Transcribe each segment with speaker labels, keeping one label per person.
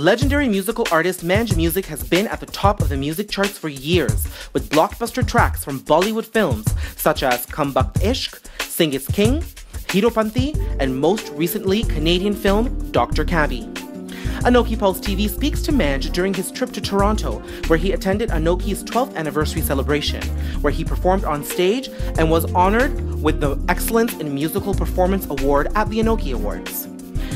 Speaker 1: Legendary musical artist Manj Musik has been at the top of the music charts for years, with blockbuster tracks from Bollywood films such as Kambakkht Ishq, Singh Is King, Heropanti, and most recently Canadian film Dr. Cabbie. ANOKHI Pulse TV speaks to Manj during his trip to Toronto, where he attended ANOKHI's 12th anniversary celebration, where he performed on stage and was honored with the Excellence in Musical Performance Award at the ANOKHI Awards.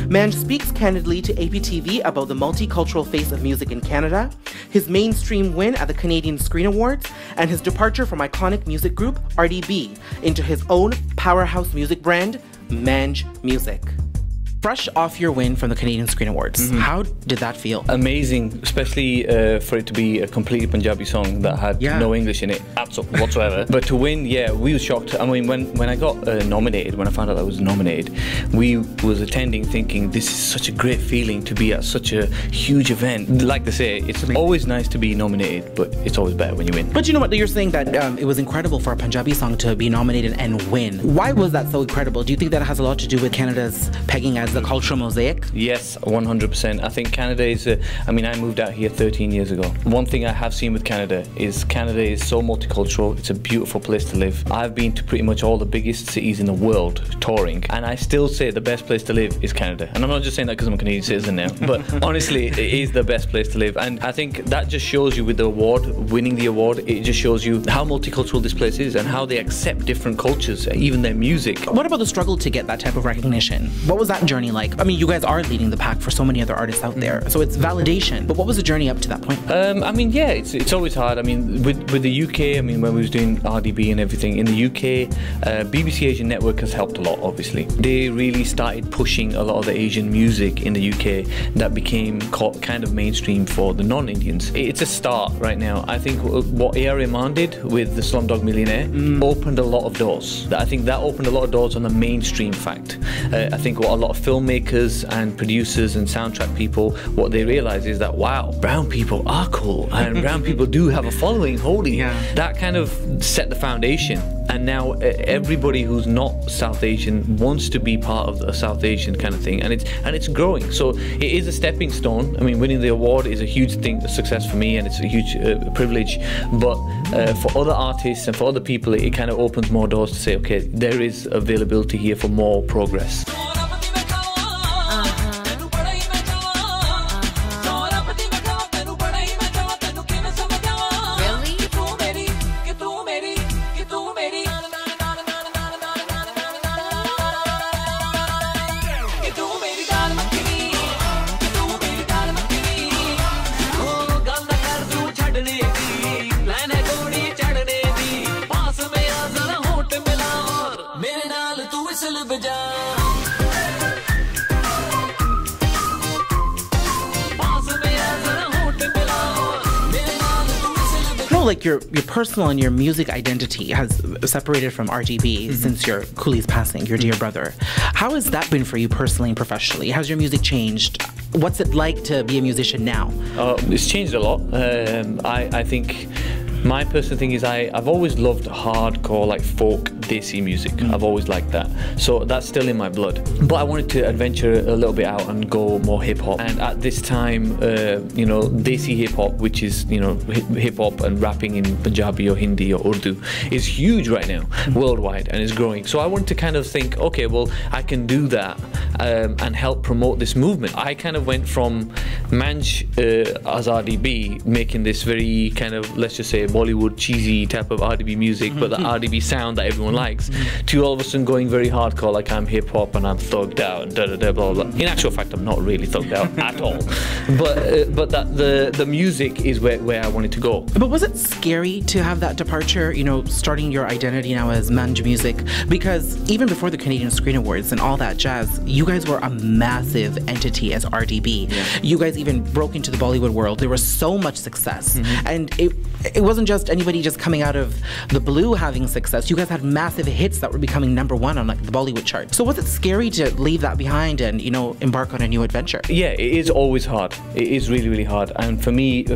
Speaker 1: Manj speaks candidly to APTV about the multicultural face of music in Canada, his mainstream win at the Canadian Screen Awards, and his departure from iconic music group RDB into his own powerhouse music brand, Manj Musik. Fresh off your win from the Canadian Screen Awards, how did that feel?
Speaker 2: Amazing, especially for it to be a completely Punjabi song that had no English in it whatsoever. But to win, yeah, we were shocked. I mean, when I got nominated, when I found out I was nominated, we was attending thinking this is such a great feeling to be at such a huge event. Like they say, it's always nice to be nominated, but it's always better when you win.
Speaker 1: But you know what, you're saying that it was incredible for a Punjabi song to be nominated and win. Why was that so incredible? Do you think that has a lot to do with Canada's pegging as the cultural mosaic?
Speaker 2: Yes, 100%. I think Canada is, I mean, I moved out here 13 years ago. One thing I have seen with Canada is so multicultural. It's a beautiful place to live. I've been to pretty much all the biggest cities in the world touring, and I still say the best place to live is Canada. And I'm not just saying that because I'm a Canadian citizen now, but honestly, it is the best place to live. And I think that just shows you with the award, winning the award, it just shows you how multicultural this place is and how they accept different cultures, even their music.
Speaker 1: What about the struggle to get that type of recognition? What was that journey like? I mean, you guys are leading the pack for so many other artists out there, so it's validation. But what was the journey up to that point?
Speaker 2: I mean, yeah, it's always hard. I mean, with the UK, I mean, when we was doing RDB and everything, in the UK, BBC Asian Network has helped a lot, obviously. They really started pushing a lot of the Asian music in the UK that became kind of mainstream for the non-Indians. It's a start right now. I think what A.R. Rahman did with the Slumdog Millionaire opened a lot of doors. I think that opened a lot of doors on the mainstream fact. I think what a lot of filmmakers and producers and soundtrack people, what they realize is that, wow, brown people are cool and brown people do have a following. Holy, that kind of set the foundation. And now everybody who's not South Asian wants to be part of a South Asian kind of thing, and it's growing. So it is a stepping stone. I mean, winning the award is a huge thing, a success for me, and it's a huge privilege. But for other artists and for other people, it kind of opens more doors to say, okay, there is availability here for more progress.
Speaker 1: Like your personal and your music identity has separated from RGB since your Coolie's passing, your dear brother. How has that been for you personally and professionally? How's your music changed? What's it like to be a musician now?
Speaker 2: It's changed a lot. I think my personal thing is I've always loved hardcore, like folk, desi music. I've always liked that. So that's still in my blood. But I wanted to adventure a little bit out and go more hip-hop. And at this time, you know, desi hip-hop, which is, you know, hip-hop and rapping in Punjabi or Hindi or Urdu, is huge right now, worldwide, and is growing. So I wanted to kind of think, okay, well, I can do that and help promote this movement. I kind of went from Manj as RDB, making this very kind of, let's just say, Bollywood cheesy type of RDB music, but the RDB sound that everyone likes, to all of a sudden going very hardcore, like I'm hip hop and I'm thugged out and da da da blah blah. In actual fact, I'm not really thugged out at all. But that the music is where I wanted to go.
Speaker 1: But was it scary to have that departure? You know, starting your identity now as Manj Musik, because even before the Canadian Screen Awards and all that jazz, you guys were a massive entity as RDB. You guys even broke into the Bollywood world. There was so much success, and it wasn't just anybody just coming out of the blue having success. You guys had massive hits that were becoming #1 on like the Bollywood chart. So was it scary to leave that behind and, you know, embark on a new adventure?
Speaker 2: Yeah, it is always hard. It is really, really hard. And for me,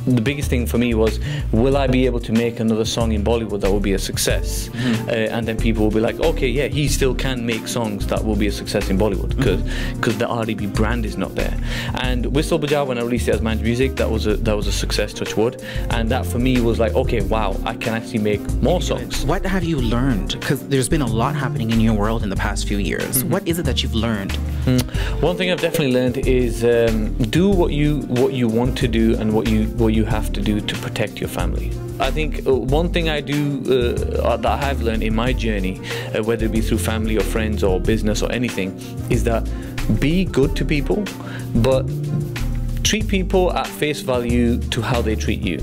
Speaker 2: the biggest thing for me was, will I be able to make another song in Bollywood that will be a success? And then people will be like, okay, yeah, he still can make songs that will be a success in Bollywood, because the RDB brand is not there. And Whistle Bajaw, when I released it as Manj Musik, that was a success, touch wood. And that for me was like, okay, wow, I can actually make more songs.
Speaker 3: What have you learned? Because there's been a lot happening in your world in the past few years. What is it that you've learned?
Speaker 2: One thing I've definitely learned is do what you want to do and what you have to do to protect your family. I think one thing I do that I have learned in my journey, whether it be through family or friends or business or anything, is that be good to people, but treat people at face value to how they treat you.